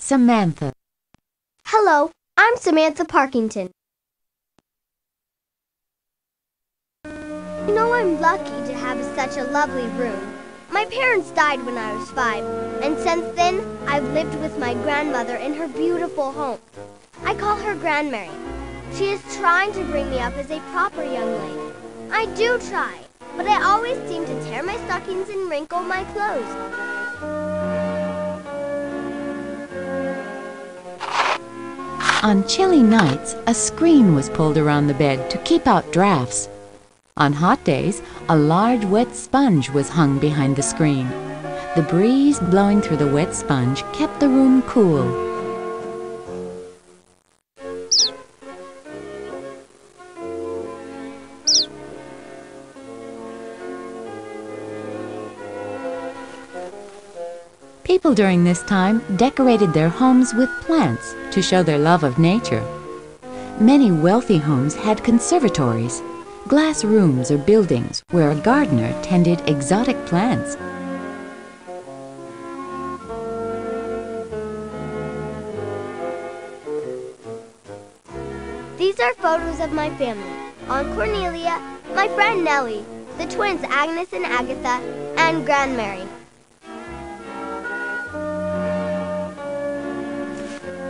Samantha. Hello, I'm Samantha Parkington. You know, I'm lucky to have such a lovely room. My parents died when I was 5, and since then, I've lived with my grandmother in her beautiful home. I call her Grandmary. She is trying to bring me up as a proper young lady. I do try, but I always seem to tear my stockings and wrinkle my clothes. On chilly nights, a screen was pulled around the bed to keep out drafts. On hot days, a large wet sponge was hung behind the screen. The breeze blowing through the wet sponge kept the room cool. People during this time decorated their homes with plants to show their love of nature. Many wealthy homes had conservatories, glass rooms or buildings where a gardener tended exotic plants. These are photos of my family. Aunt Cornelia, my friend Nellie, the twins Agnes and Agatha, and Grandmary.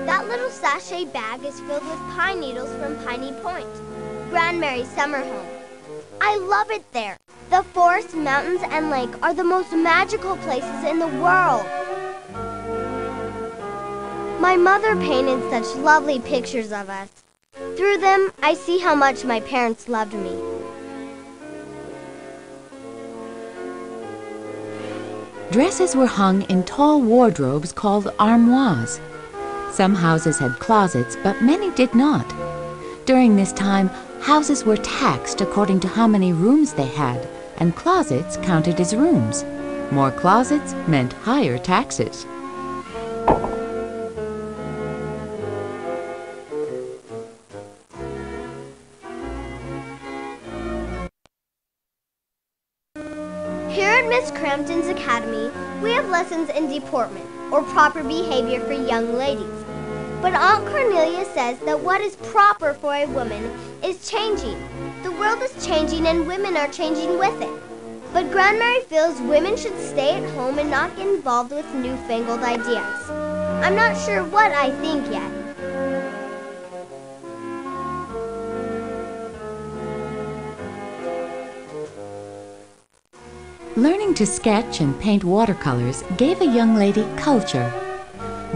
That little sachet bag is filled with pine needles from Piney Point, Grandmary's summer home. I love it there. The forest, mountains, and lake are the most magical places in the world. My mother painted such lovely pictures of us. Through them, I see how much my parents loved me. Dresses were hung in tall wardrobes called armoires. Some houses had closets, but many did not. During this time, houses were taxed according to how many rooms they had, and closets counted as rooms. More closets meant higher taxes. Here at Miss Crampton's Academy, we have lessons in deportment, or proper behavior for young ladies. But Aunt Cornelia says that what is proper for a woman is changing. The world is changing and women are changing with it. But Grandmary feels women should stay at home and not get involved with newfangled ideas. I'm not sure what I think yet. Learning to sketch and paint watercolors gave a young lady culture.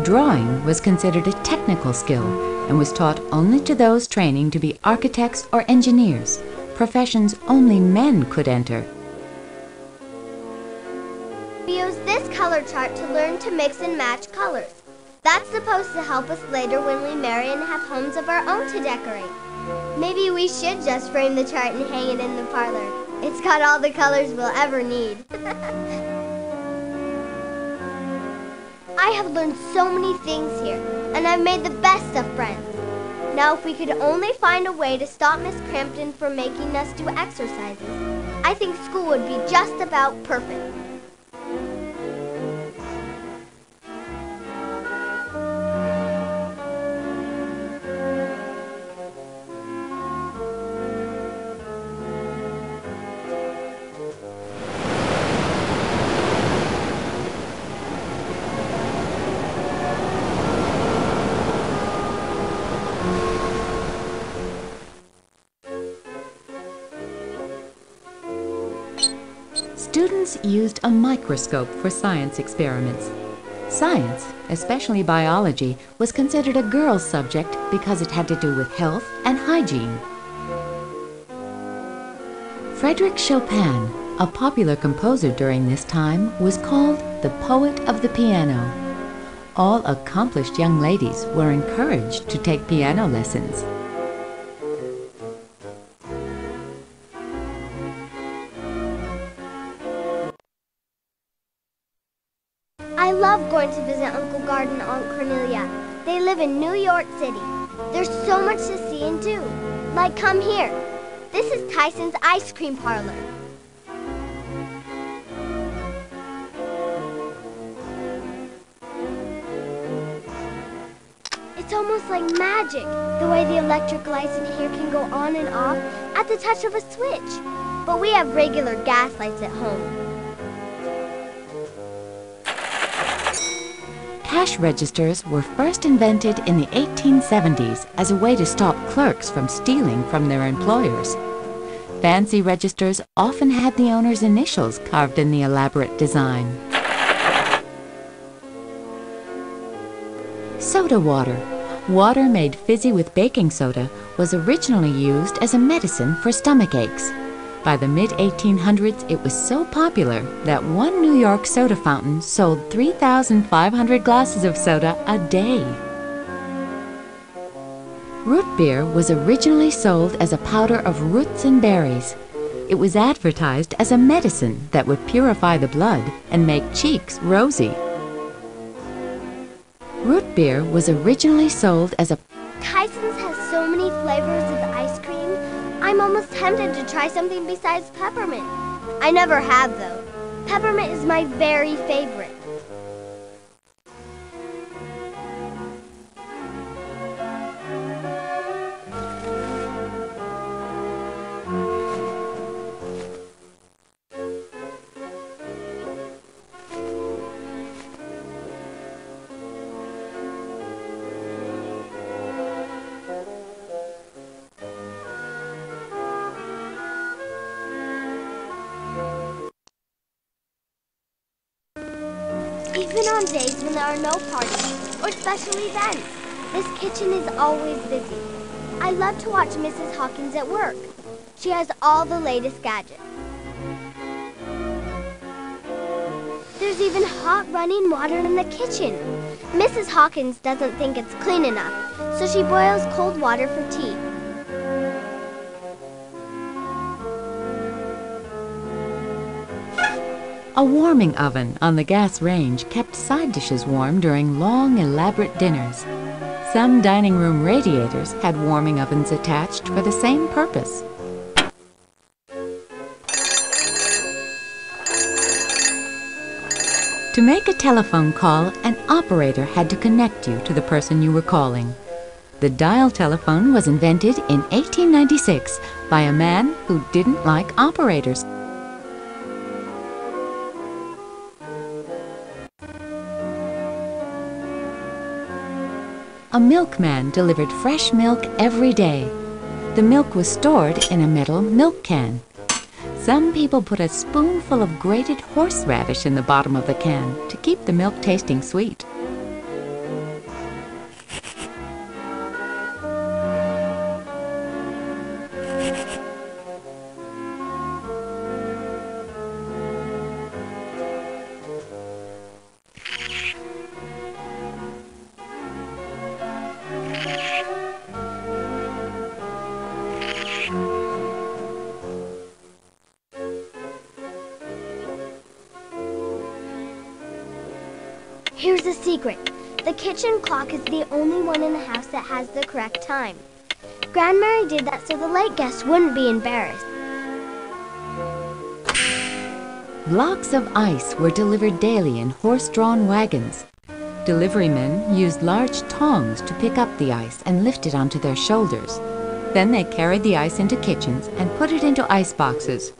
Drawing was considered a technical skill and was taught only to those training to be architects or engineers, professions only men could enter. We use this color chart to learn to mix and match colors. That's supposed to help us later when we marry and have homes of our own to decorate. Maybe we should just frame the chart and hang it in the parlor. It's got all the colors we'll ever need. I have learned so many things here, and I've made the best of friends. Now, if we could only find a way to stop Miss Crampton from making us do exercises, I think school would be just about perfect. Students used a microscope for science experiments. Science, especially biology, was considered a girl's subject because it had to do with health and hygiene. Frédéric Chopin, a popular composer during this time, was called the poet of the piano. All accomplished young ladies were encouraged to take piano lessons. I love going to visit Uncle Gard and Aunt Cornelia. They live in New York City. There's so much to see and do. Like, come here. This is Tyson's ice cream parlor. It's almost like magic, the way the electric lights in here can go on and off at the touch of a switch. But we have regular gas lights at home. Cash registers were first invented in the 1870s as a way to stop clerks from stealing from their employers. Fancy registers often had the owner's initials carved in the elaborate design. Soda water. Water made fizzy with baking soda was originally used as a medicine for stomach aches. By the mid-1800s, it was so popular that one New York soda fountain sold 3,500 glasses of soda a day. Root beer was originally sold as a powder of roots and berries. It was advertised as a medicine that would purify the blood and make cheeks rosy. Root beer was originally sold as a... Tyson's has so many flavors of ice cream. I'm almost tempted to try something besides peppermint. I never have, though. Peppermint is my very favorite. Even on days when there are no parties or special events, this kitchen is always busy. I love to watch Mrs. Hawkins at work. She has all the latest gadgets. There's even hot running water in the kitchen. Mrs. Hawkins doesn't think it's clean enough, so she boils cold water for tea. A warming oven on the gas range kept side dishes warm during long, elaborate dinners. Some dining room radiators had warming ovens attached for the same purpose. To make a telephone call, an operator had to connect you to the person you were calling. The dial telephone was invented in 1896 by a man who didn't like operators. A milkman delivered fresh milk every day. The milk was stored in a metal milk can. Some people put a spoonful of grated horseradish in the bottom of the can to keep the milk tasting sweet. Here's a secret. The kitchen clock is the only one in the house that has the correct time. Grandmary did that so the late guests wouldn't be embarrassed. Blocks of ice were delivered daily in horse-drawn wagons. Deliverymen used large tongs to pick up the ice and lift it onto their shoulders. Then they carried the ice into kitchens and put it into ice boxes.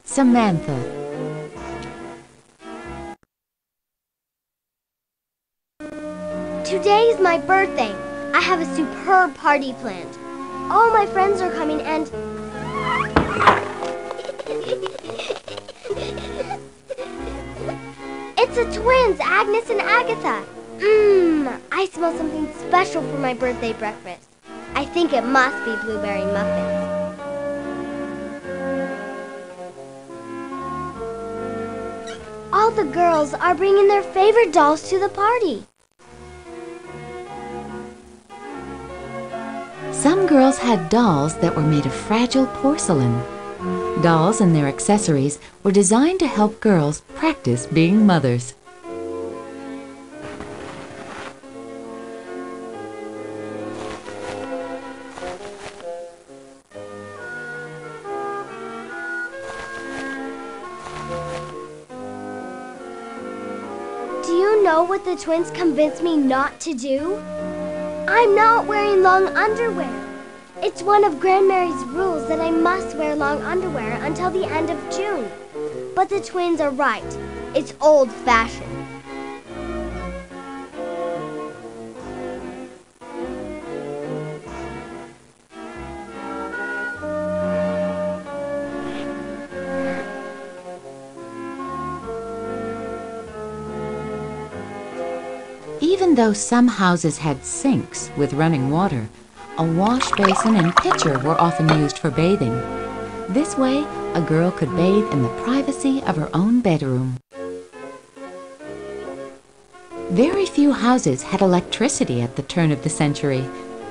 Samantha. Today is my birthday. I have a superb party planned. All my friends are coming and... It's the twins, Agnes and Agatha. I smell something special for my birthday breakfast. I think it must be blueberry muffins. All the girls are bringing their favorite dolls to the party. Some girls had dolls that were made of fragile porcelain. Dolls and their accessories were designed to help girls practice being mothers. know what the twins convinced me not to do? I'm not wearing long underwear. It's one of Grandmary's rules that I must wear long underwear until the end of June. But the twins are right. It's old-fashioned. Even though some houses had sinks with running water, a wash basin and pitcher were often used for bathing. This way, a girl could bathe in the privacy of her own bedroom. Very few houses had electricity at the turn of the century.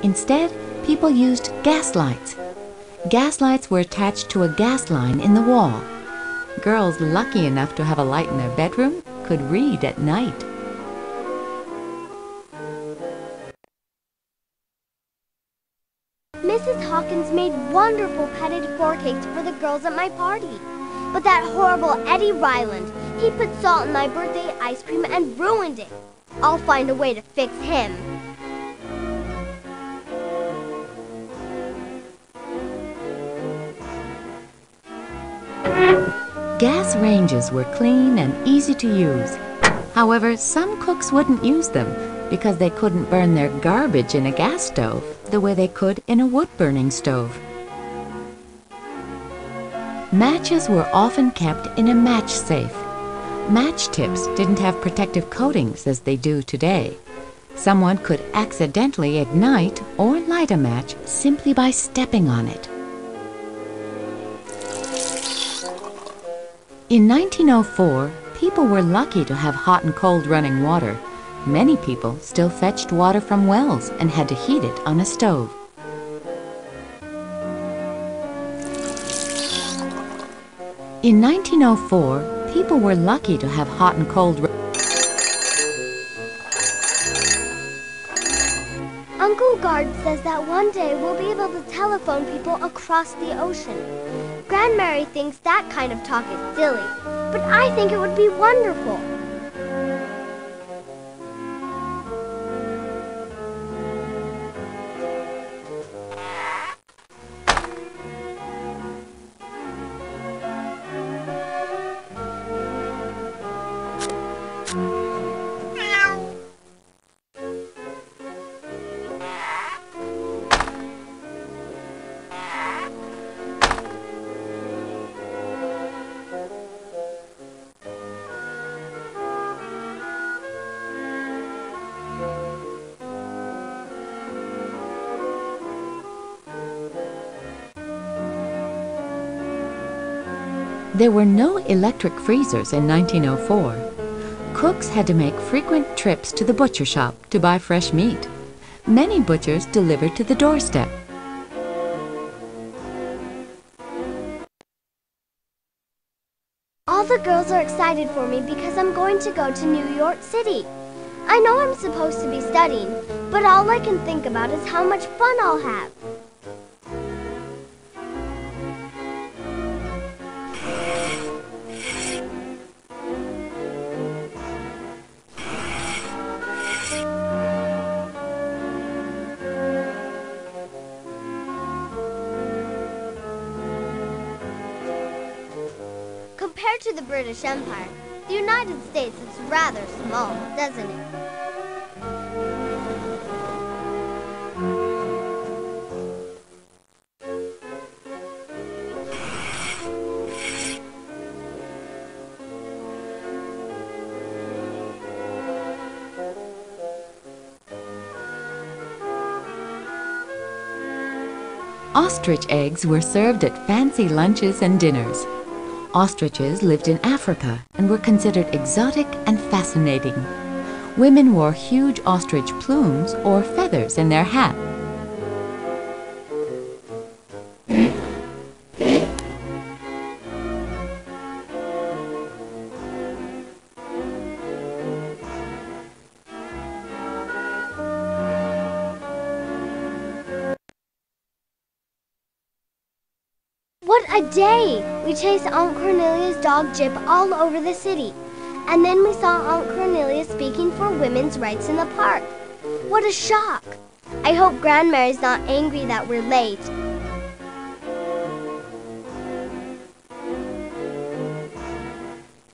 Instead, people used gas lights. Gas lights were attached to a gas line in the wall. Girls lucky enough to have a light in their bedroom could read at night. Mrs. Hawkins made wonderful petted floor cakes for the girls at my party. But that horrible Eddie Ryland, he put salt in my birthday ice cream and ruined it. I'll find a way to fix him. Gas ranges were clean and easy to use. However, some cooks wouldn't use them because they couldn't burn their garbage in a gas stove the way they could in a wood-burning stove. Matches were often kept in a match safe. Match tips didn't have protective coatings as they do today. Someone could accidentally ignite or light a match simply by stepping on it. In 1904, people were lucky to have hot and cold running water. Many people still fetched water from wells and had to heat it on a stove. In 1904, people were lucky to have hot and cold. Uncle Guard says that one day we'll be able to telephone people across the ocean. Grandmary thinks that kind of talk is silly, but I think it would be wonderful. There were no electric freezers in 1904. Cooks had to make frequent trips to the butcher shop to buy fresh meat. Many butchers delivered to the doorstep. All the girls are excited for me because I'm going to go to New York City. I know I'm supposed to be studying, but all I can think about is how much fun I'll have. Compared to the British Empire, the United States is rather small, doesn't it? Ostrich eggs were served at fancy lunches and dinners. Ostriches lived in Africa and were considered exotic and fascinating. Women wore huge ostrich plumes or feathers in their hat. What a day! We chased Aunt Cornelia's dog Jip all over the city. And then we saw Aunt Cornelia speaking for women's rights in the park. What a shock! I hope Grandmary's not angry that we're late.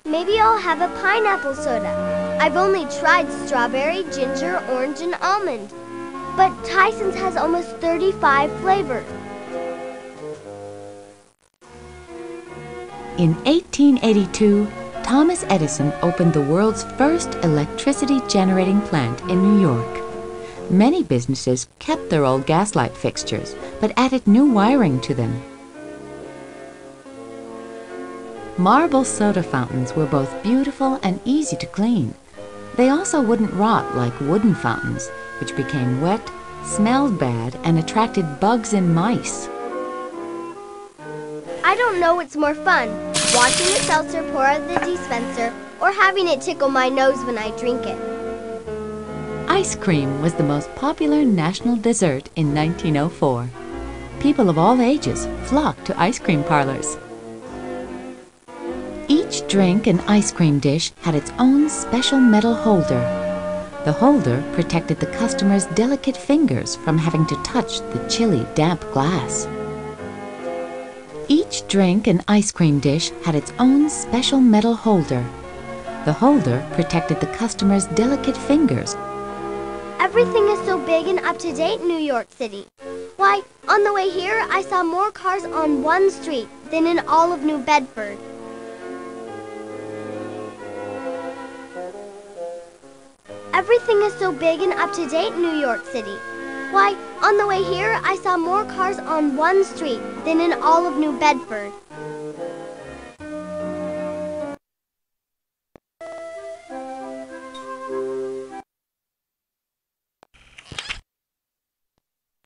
Maybe I'll have a pineapple soda. I've only tried strawberry, ginger, orange, and almond. But Tyson's has almost 35 flavors. In 1882, Thomas Edison opened the world's first electricity generating plant in New York. Many businesses kept their old gaslight fixtures, but added new wiring to them. Marble soda fountains were both beautiful and easy to clean. They also wouldn't rot like wooden fountains, which became wet, smelled bad, and attracted bugs and mice. I don't know what's more fun, watching the seltzer pour out of the dispenser or having it tickle my nose when I drink it. Ice cream was the most popular national dessert in 1904. People of all ages flocked to ice cream parlors. Each drink and ice cream dish had its own special metal holder. The holder protected the customer's delicate fingers from having to touch the chilly, damp glass. Each drink and ice cream dish had its own special metal holder. The holder protected the customer's delicate fingers. Everything is so big and up-to-date in New York City. Why, on the way here, I saw more cars on one street than in all of New Bedford. Everything is so big and up-to-date in New York City. Why, on the way here, I saw more cars on one street than in all of New Bedford.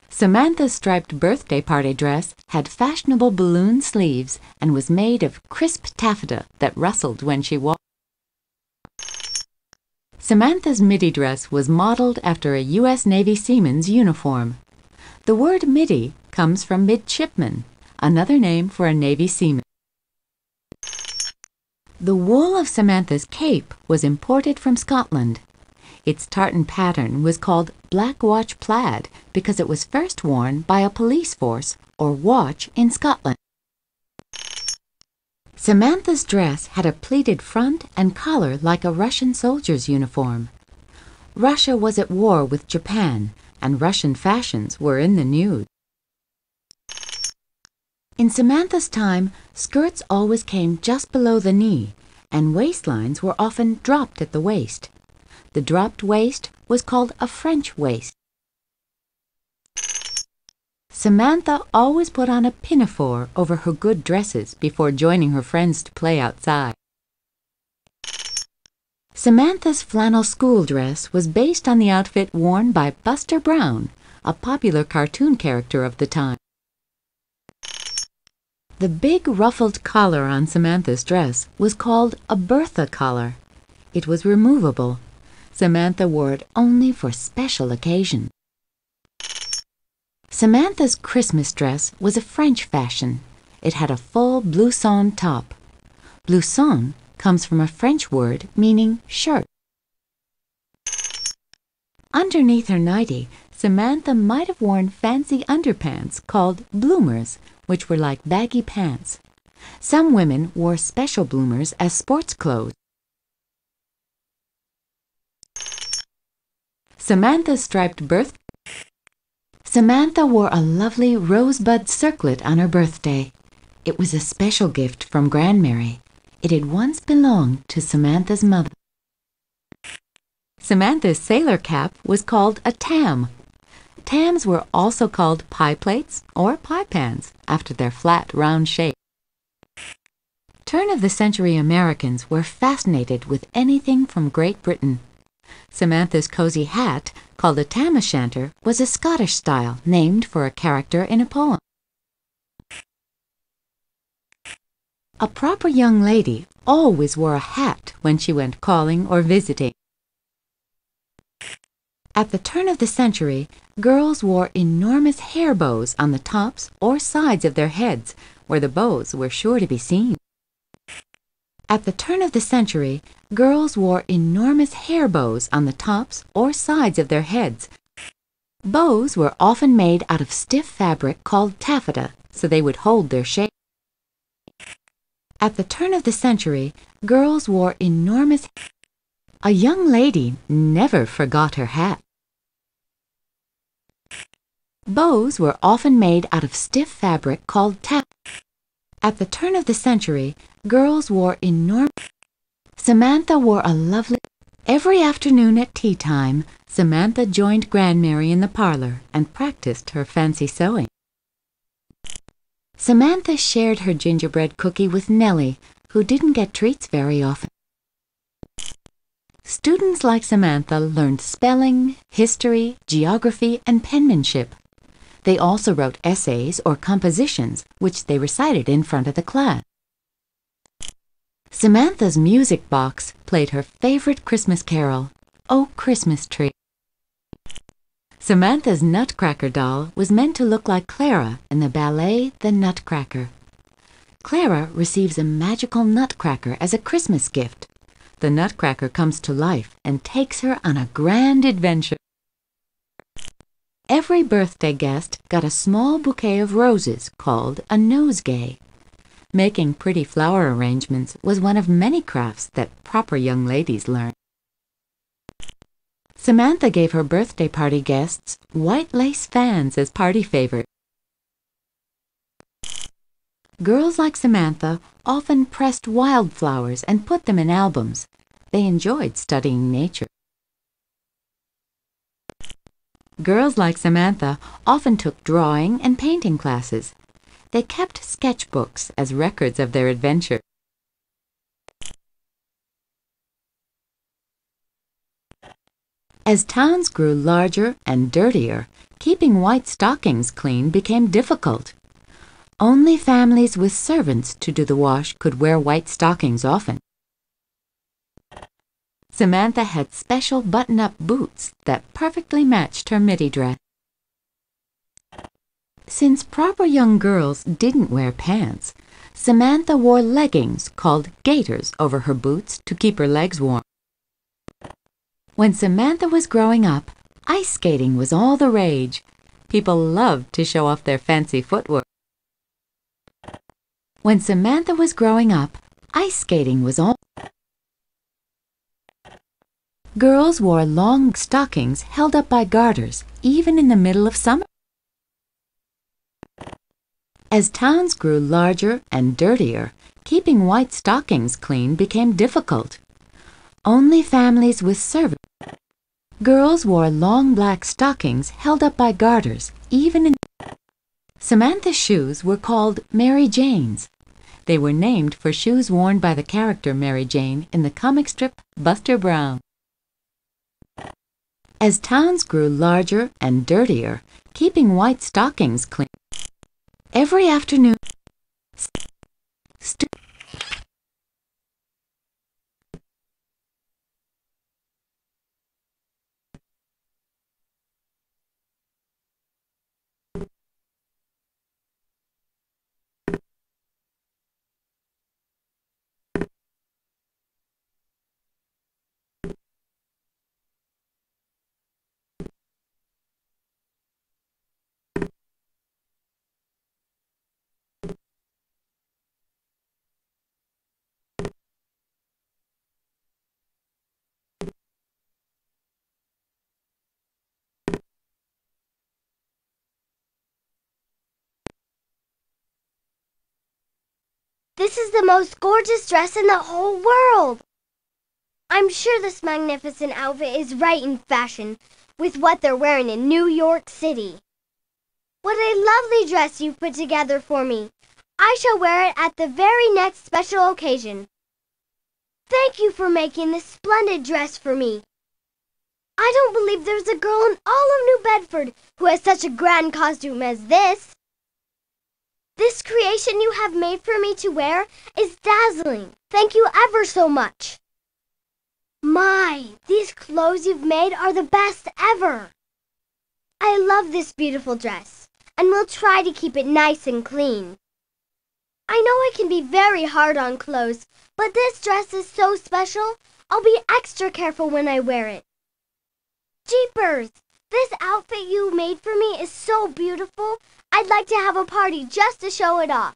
Samantha's striped birthday party dress had fashionable balloon sleeves and was made of crisp taffeta that rustled when she walked. Samantha's midi dress was modeled after a U.S. Navy seaman's uniform. The word midi comes from midshipman, another name for a Navy seaman. The wool of Samantha's cape was imported from Scotland. Its tartan pattern was called Black Watch plaid because it was first worn by a police force or watch in Scotland. Samantha's dress had a pleated front and collar like a Russian soldier's uniform. Russia was at war with Japan, and Russian fashions were in the news. In Samantha's time, skirts always came just below the knee, and waistlines were often dropped at the waist. The dropped waist was called a French waist. Samantha always put on a pinafore over her good dresses before joining her friends to play outside. Samantha's flannel school dress was based on the outfit worn by Buster Brown, a popular cartoon character of the time. The big ruffled collar on Samantha's dress was called a Bertha collar. It was removable. Samantha wore it only for special occasions. Samantha's Christmas dress was a French fashion. It had a full blouson top. Blouson comes from a French word meaning shirt. Underneath her nightie, Samantha might have worn fancy underpants called bloomers, which were like baggy pants. Some women wore special bloomers as sports clothes. Samantha's striped birthday. Samantha wore a lovely rosebud circlet on her birthday. It was a special gift from Grandmary. It had once belonged to Samantha's mother. Samantha's sailor cap was called a tam. Tams were also called pie plates or pie pans after their flat, round shape. Turn-of-the-century Americans were fascinated with anything from Great Britain. Samantha's cozy hat, called a tam-o'-shanter, was a Scottish style named for a character in a poem. A proper young lady always wore a hat when she went calling or visiting. At the turn of the century, girls wore enormous hair bows on the tops or sides of their heads, where the bows were sure to be seen. At the turn of the century, girls wore enormous hair bows on the tops or sides of their heads. Bows were often made out of stiff fabric called taffeta, so they would hold their shape. At the turn of the century, girls wore enormous. A young lady never forgot her hat. Bows were often made out of stiff fabric called taffeta. At the turn of the century, girls wore enormous. Samantha wore a lovely. Every afternoon at tea time, Samantha joined Grandmary in the parlor and practiced her fancy sewing. Samantha shared her gingerbread cookie with Nellie, who didn't get treats very often. Students like Samantha learned spelling, history, geography, and penmanship. They also wrote essays or compositions, which they recited in front of the class. Samantha's music box played her favorite Christmas carol, "Oh Christmas Tree." Samantha's Nutcracker doll was meant to look like Clara in the ballet The Nutcracker. Clara receives a magical nutcracker as a Christmas gift. The Nutcracker comes to life and takes her on a grand adventure. Every birthday guest got a small bouquet of roses called a nosegay. Making pretty flower arrangements was one of many crafts that proper young ladies learned. Samantha gave her birthday party guests white lace fans as party favorites. Girls like Samantha often pressed wildflowers and put them in albums. They enjoyed studying nature. Girls like Samantha often took drawing and painting classes. They kept sketchbooks as records of their adventure. As towns grew larger and dirtier, keeping white stockings clean became difficult. Only families with servants to do the wash could wear white stockings often. Samantha had special button-up boots that perfectly matched her midi dress. Since proper young girls didn't wear pants, Samantha wore leggings called gaiters over her boots to keep her legs warm. When Samantha was growing up, ice skating was all the rage. People loved to show off their fancy footwork. When Samantha was growing up, ice skating was all. Girls wore long stockings held up by garters, even in the middle of summer. As towns grew larger and dirtier, keeping white stockings clean became difficult. Only families with servants. Girls wore long black stockings held up by garters, even in. Samantha's shoes were called Mary Janes. They were named for shoes worn by the character Mary Jane in the comic strip Buster Brown. As towns grew larger and dirtier, keeping white stockings clean. Every afternoon, This is the most gorgeous dress in the whole world. I'm sure this magnificent outfit is right in fashion with what they're wearing in New York City. What a lovely dress you've put together for me. I shall wear it at the very next special occasion. Thank you for making this splendid dress for me. I don't believe there's a girl in all of New Bedford who has such a grand costume as this. This creation you have made for me to wear is dazzling. Thank you ever so much. My, these clothes you've made are the best ever. I love this beautiful dress, and will try to keep it nice and clean. I know I can be very hard on clothes, but this dress is so special, I'll be extra careful when I wear it. Jeepers! This outfit you made for me is so beautiful, I'd like to have a party just to show it off.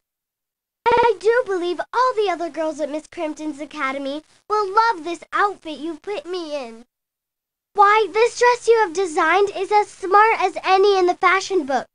I do believe all the other girls at Miss Crampton's Academy will love this outfit you've put me in. Why, this dress you have designed is as smart as any in the fashion book.